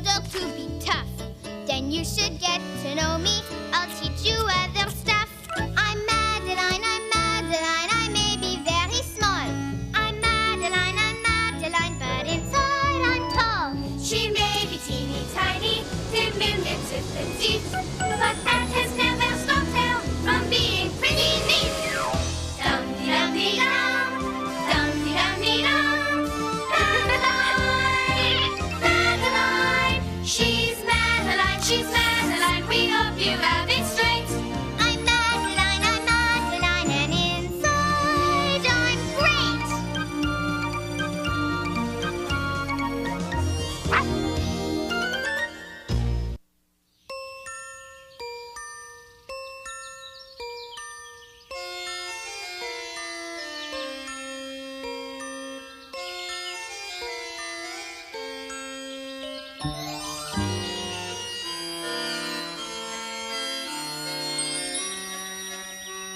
older to be tough. Then you should get to know me. I'll teach you other stuff. I'm Madeline, I may be very small. I'm Madeline, but inside I'm tall. She may be teeny tiny, diminutive petite, but that has never stopped her from being pretty neat. Dum-dee-dum-dee-dum, dum-dee-dum-dee-dum. Madeline, she's Madeline, we hope you have it straight. I'm Madeline, and inside I'm great.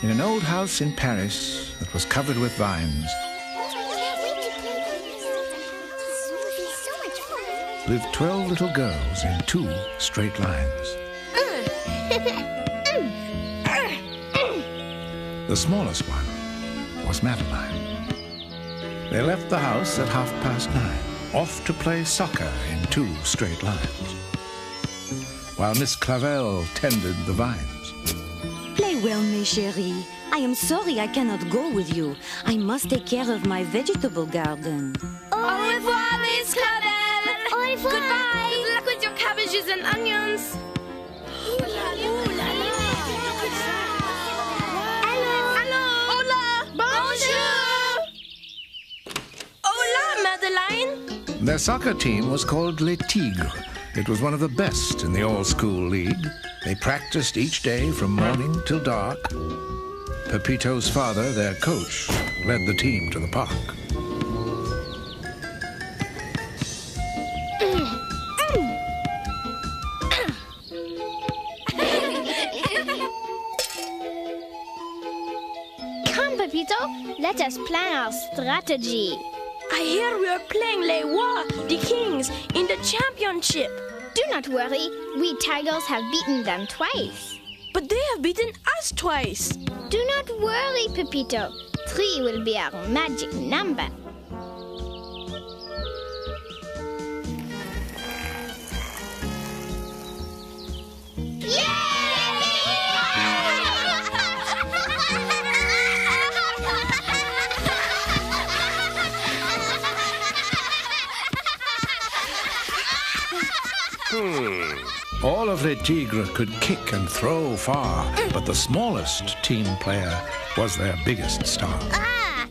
In an old house in Paris that was covered with vines lived 12 little girls in 2 straight lines. The smallest one was Madeline. They left the house at 9:30, off to play soccer in 2 straight lines, while Miss Clavel tended the vines. Play well, mes chéris. I am sorry I cannot go with you. I must take care of my vegetable garden. Au revoir, Miss Clavel. Au revoir. Goodbye. Good luck with your cabbages and onions. Hello. Hola. Bonjour. Hola, Madeline. Their soccer team was called Les Tigres. It was one of the best in the all-school league. They practiced each day from morning till dark. Pepito's father, their coach, led the team to the park. Come, Pepito, let us plan our strategy. I hear we are playing Les Rois, the Kings, in the championship. Do not worry, we Tigers have beaten them twice. But they have beaten us twice. Do not worry, Pepito. 3 will be our magic number. All of Les Tigres could kick and throw far, but the smallest team player was their biggest star.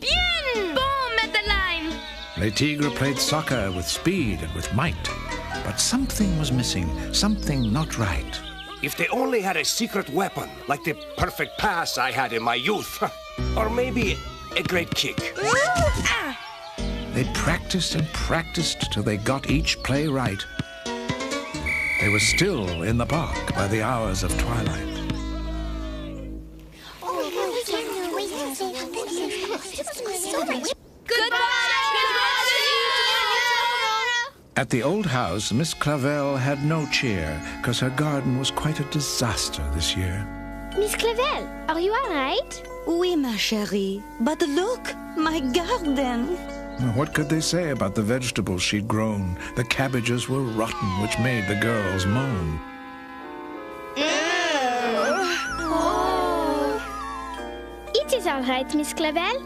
Bien! Bon, Madeline! Les Tigres played soccer with speed and with might, but something was missing, something not right. If they only had a secret weapon, like the perfect pass I had in my youth, or maybe a great kick. They practiced and practiced till they got each play right. They were still in the park by the hours of twilight. At the old house, Miss Clavel had no cheer, because her garden was quite a disaster this year. Miss Clavel, are you all right? Oui, ma chérie. But look, my garden. What could they say about the vegetables she'd grown? The cabbages were rotten, which made the girls moan. It is all right, Miss Clavel.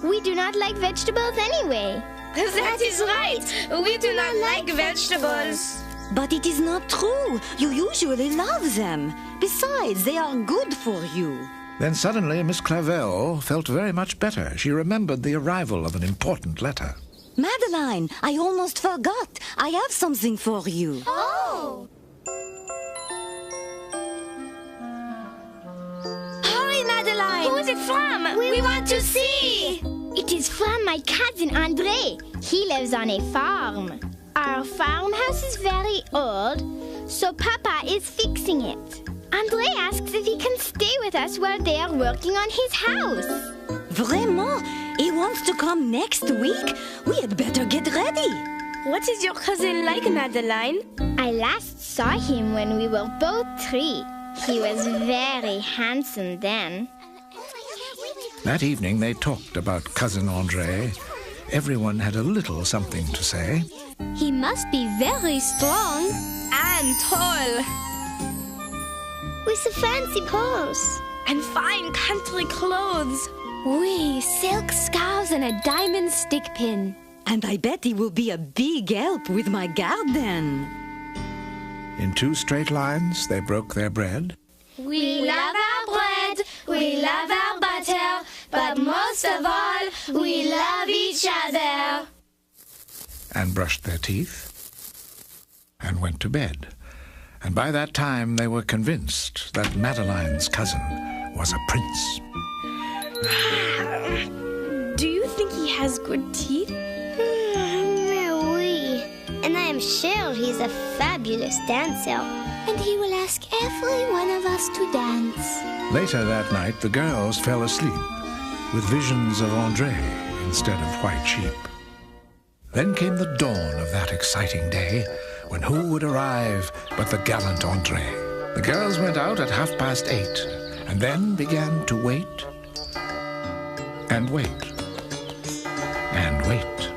We do not like vegetables anyway. That is right. We do not like vegetables. But it is not true. You usually love them. Besides, they are good for you. Then suddenly Miss Clavel felt very much better. She remembered the arrival of an important letter. Madeline, I almost forgot. I have something for you. Oh! Hurry, Madeline! Who is it from? We want to see! It is from my cousin André. He lives on a farm. Our farmhouse is very old, so Papa is fixing it. André asks if he can stay with us while they are working on his house. Vraiment? He wants to come next week? We had better get ready. What is your cousin like, Madeline? I last saw him when we were both 3. He was very handsome then. That evening they talked about Cousin André. Everyone had a little something to say. He must be very strong and tall. With the fancy paws. And fine country clothes. Oui, silk scarves and a diamond stick pin. And I bet he will be a big help with my garden. In 2 straight lines they broke their bread. We love our bread, we love our butter, but most of all, we love each other. And brushed their teeth and went to bed. And by that time they were convinced that Madeline's cousin was a prince. Do you think he has good teeth? Oui. And I am sure he's a fabulous dancer. And he will ask every one of us to dance. Later that night the girls fell asleep with visions of André instead of white sheep. Then came the dawn of that exciting day, when who would arrive but the gallant André. The girls went out at 8:30, and then began to wait, and wait, and wait.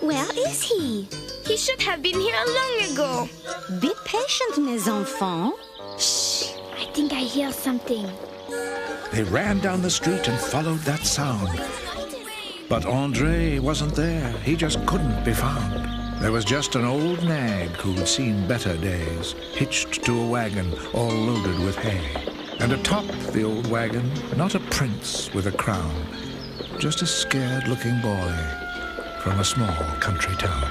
Where is he? He should have been here long ago. Be patient, mes enfants. Shh, I think I hear something. They ran down the street and followed that sound. But André wasn't there. He just couldn't be found. There was just an old nag who'd seen better days, hitched to a wagon all loaded with hay. And atop the old wagon, not a prince with a crown, just a scared-looking boy from a small country town.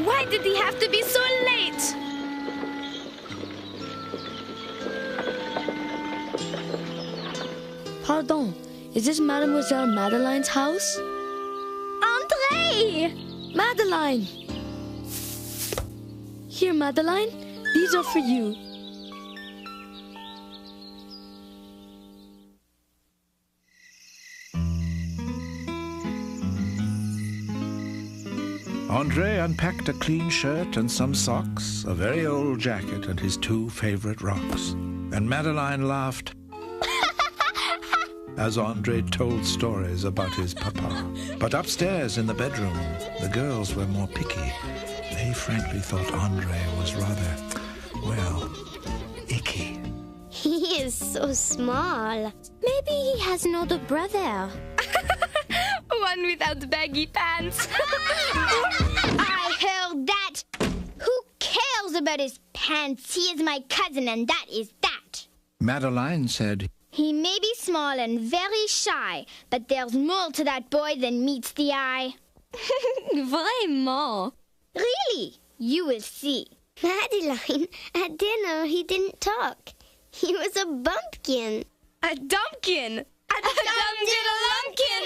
Why did he have to be so late? Pardon, is this Mademoiselle Madeline's house? André! Madeline! Here, Madeline, these are for you. André unpacked a clean shirt and some socks, a very old jacket and his 2 favorite rocks. And Madeline laughed as André told stories about his papa. But upstairs in the bedroom, the girls were more picky. They frankly thought André was rather, well, icky. He is so small. Maybe he has an older brother. One without baggy pants. I heard that. Who cares about his pants? He is my cousin, and that is that. Madeline said, He may be small and very shy, but there's more to that boy than meets the eye. Vraiment. Really? You will see. Madeline, at dinner he didn't talk. He was a bumpkin. A dumpkin. A dum-diddle-lumpkin.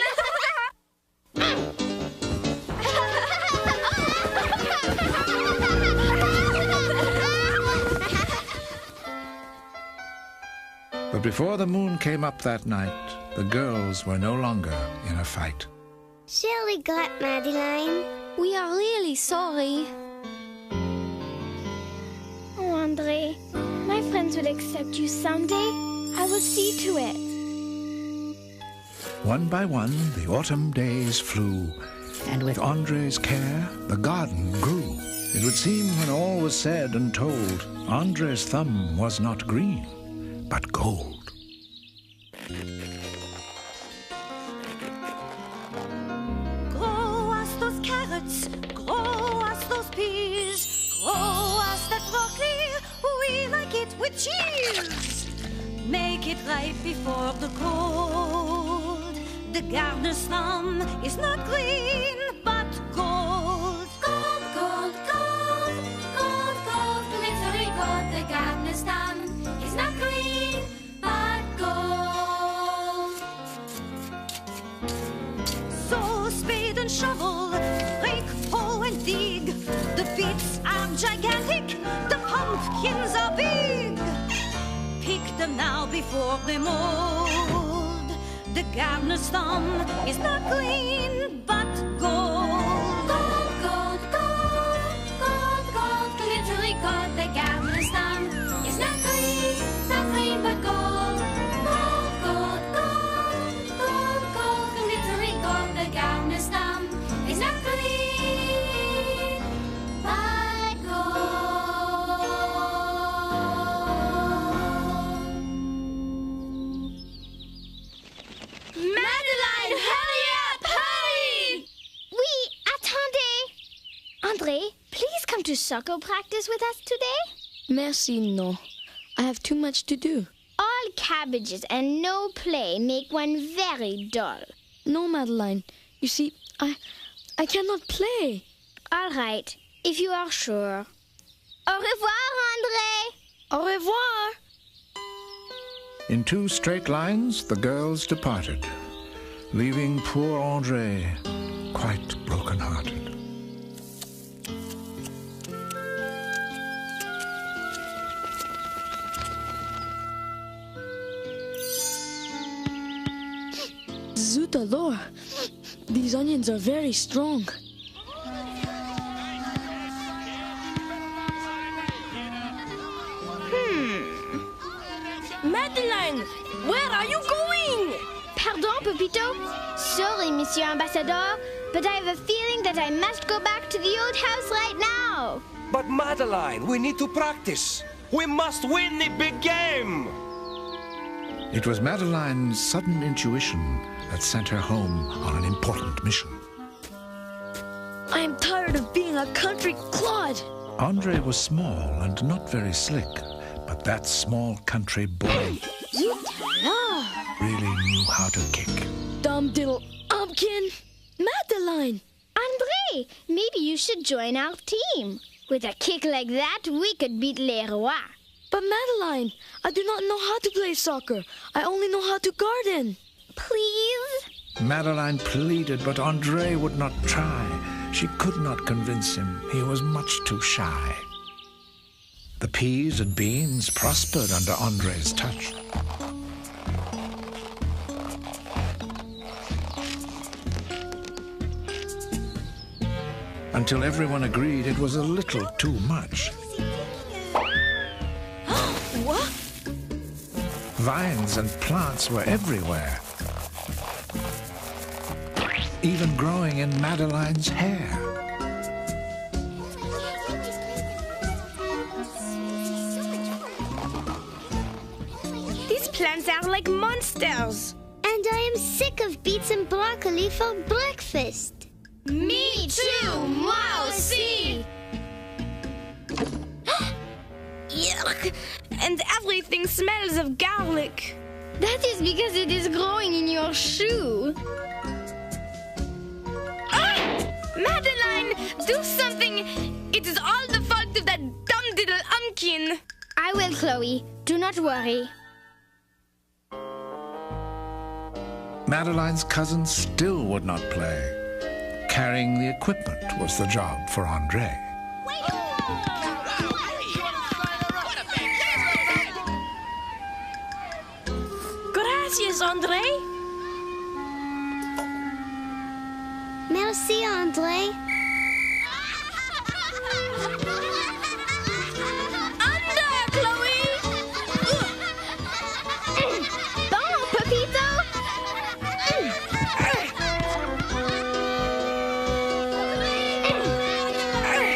But before the moon came up that night, the girls were no longer in a fight. Surely got Madeline. We are really sorry. Oh, André, my friends will accept you someday. I will see to it. One by one, the autumn days flew, and with André's care, the garden grew. It would seem when all was said and told, André's thumb was not green, but gold. Grow as those carrots, grow as those peas, grow as that broccoli, we like it with cheese. Make it ripe before the cold. The gardener's thumb is not green, but gold. Gold, gold, gold, gold, gold, glittering gold. The gardener's thumb is not green, but gold. So spade and shovel, rake, hoe and dig. The beets are gigantic, the pumpkins are big. Pick them now before they mold. The gardener's thumb is not green, but gold. Gold, gold, gold, gold, gold, glittering soccer practice with us today? Merci, no. I have too much to do. All cabbages and no play make one very dull. No, Madeline. You see, I cannot play. All right, if you are sure. Au revoir, André. Au revoir. In 2 straight lines, the girls departed, leaving poor André quite broken-hearted. Zut alors. These onions are very strong. Madeline, where are you going? Pardon, Pepito? Sorry, Monsieur Ambassador, but I have a feeling that I must go back to the old house right now. But Madeline, we need to practice. We must win the big game. It was Madeline's sudden intuition that sent her home on an important mission. I am tired of being a country clod. André was small and not very slick, but that small country boy really knew how to kick. Dumb diddle umpkin. Madeline. André, maybe you should join our team. With a kick like that, we could beat Les Rois. But Madeline, I do not know how to play soccer. I only know how to garden. Please? Madeline pleaded, but André would not try. She could not convince him. He was much too shy. The peas and beans prospered under André's touch. Until everyone agreed it was a little too much. What? Vines and plants were everywhere, even growing in Madeline's hair. These plants are like monsters. And I am sick of beets and broccoli for breakfast. Me too, moi aussi. Yuck! And everything smells of garlic. That is because it is growing in your shoe. Ah! Madeline, do something! It is all the fault of that dumb little umpkin. I will, Chloe. Do not worry. Madeline's cousins still would not play. Carrying the equipment was the job for André. Gracias, André. Merci, André. Under, Chloe. Bon, Pepito.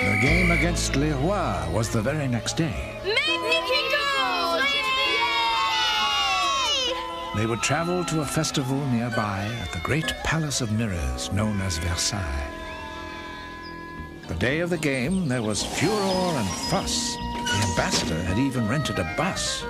The game against Les Rois was the very next day. Magnifico! They would travel to a festival nearby at the great Palace of Mirrors known as Versailles. The day of the game, there was furor and fuss. The ambassador had even rented a bus.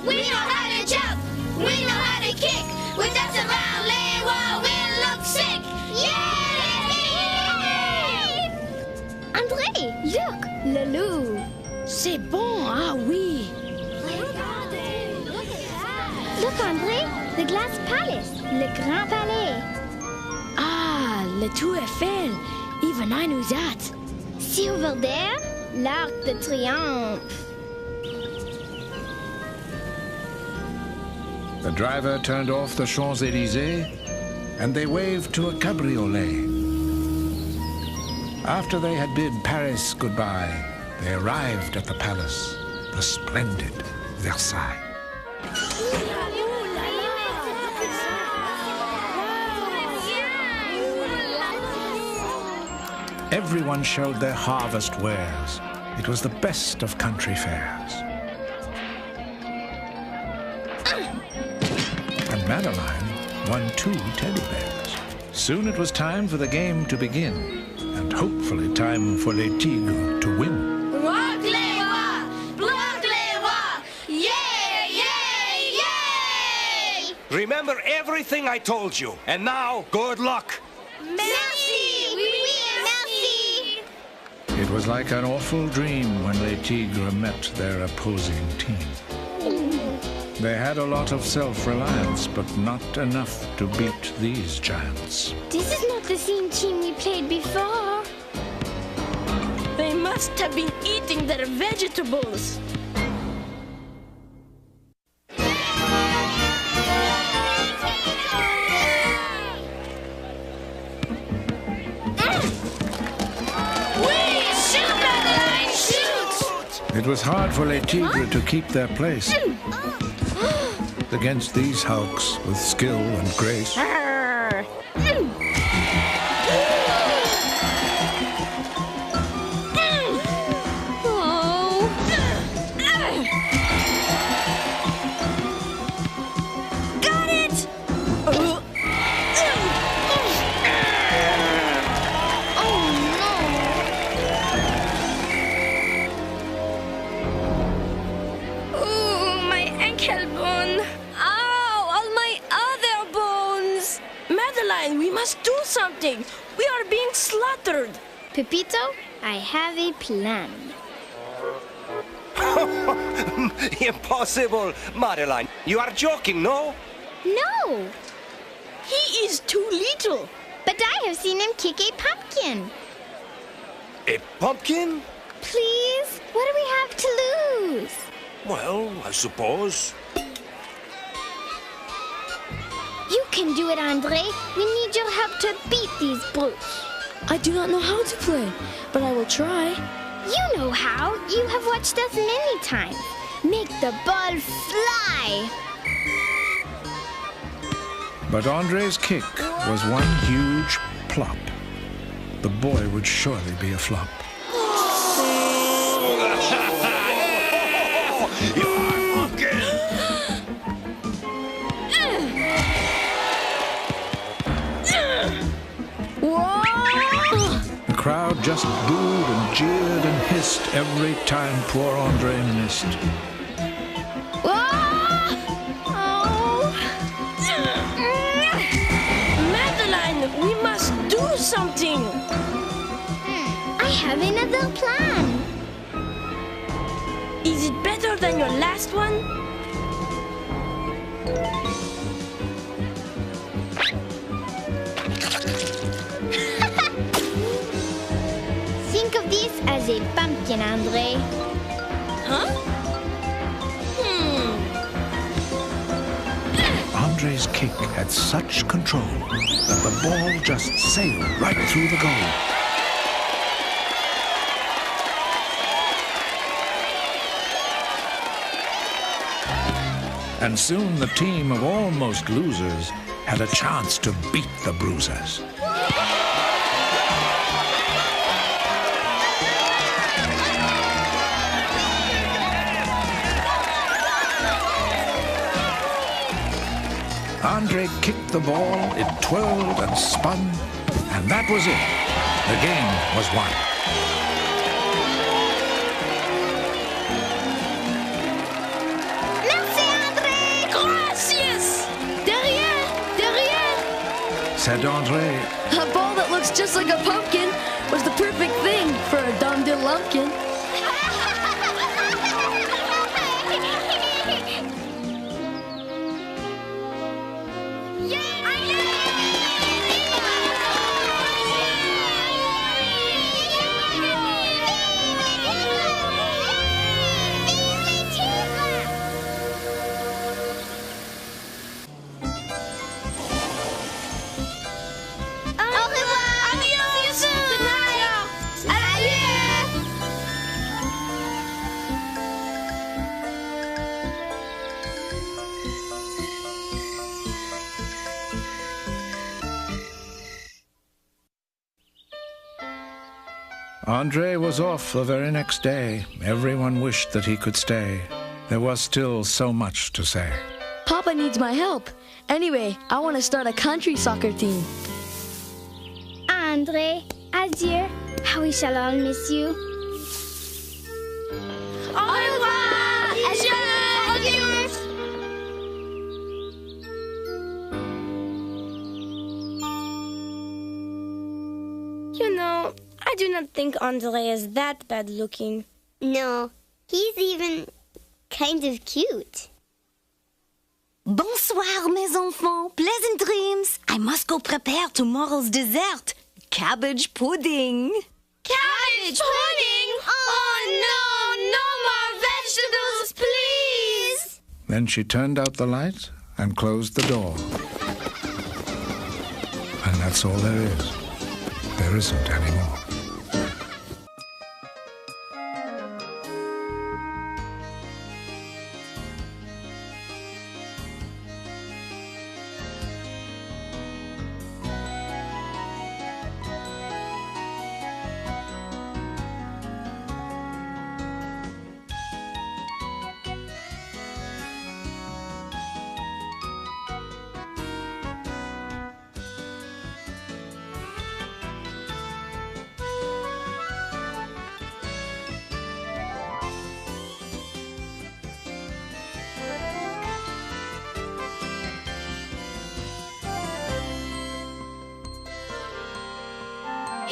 We know how to jump. We know how to kick. With us around, Les Rois will look sick. Yay! André, look, le loup. C'est bon, ah oui. Look, André, the glass palace, le grand palais. Ah, le Tour Eiffel. Even I knew that. See over there, l'Arc de Triomphe. The driver turned off the Champs-Élysées, and they waved to a cabriolet. After they had bid Paris goodbye, they arrived at the palace, the splendid Versailles. Everyone showed their harvest wares. It was the best of country fairs. And Madeline won 2 teddy bears. Soon it was time for the game to begin, and hopefully time for Les Tigres to win. Remember everything I told you. And now, good luck. Merci! Merci! It was like an awful dream when Les Tigres met their opposing team. They had a lot of self-reliance, but not enough to beat these giants. This is not the same team we played before. They must have been eating their vegetables. It was hard for Les Tigres to keep their place against these hulks with skill and grace. Got it! Oh, my ankle bone. Ow! All my other bones! Madeline, we must do something. We are being slaughtered. Pepito, I have a plan. Impossible, Madeline. You are joking, no? No, He is too little. But I have seen him kick a pumpkin. A pumpkin? Please, what do we have to lose? Well, I suppose. You can do it, Andre. We need your help to beat these brutes. I do not know how to play, but I will try. You know how. You have watched us many times. Make the ball fly. But Andre's kick was one huge plop. The boy would surely be a flop. The crowd just booed and jeered and hissed every time poor Andre missed. Madeline, we must do something. I have another plan. Is it better than your last one? Think of this as a pumpkin, Andre. Huh? Andre's kick had such control that the ball just sailed right through the goal. And soon the team of almost losers had a chance to beat the bruisers. Andre kicked the ball, it twirled and spun, and that was it. The game was won. Merci, Andre! Gracias! Derrière! Derrière! Said Andre, A ball that looks just like a pumpkin was the perfect thing for a Dom de Lumpkin. Au revoir! Adios! Good night! Adieu! Andre was off the very next day. Everyone wished that he could stay. There was still so much to say. Papa needs my help, Anyway, I want to start a country soccer team. Andre, adieu. How we shall all miss you. Au revoir! Adieu! You know, I do not think Andre is that bad looking. No, he's even kind of cute. Bonsoir, mes enfants. Pleasant dreams. I must go prepare tomorrow's dessert. Cabbage pudding. Cabbage pudding? Oh no, no more vegetables, please! Then she turned out the light and closed the door. And that's all there is. There isn't any more.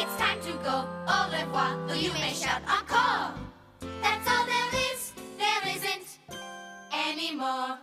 It's time to go, au revoir, though you may shout encore. That's all there is, there isn't anymore.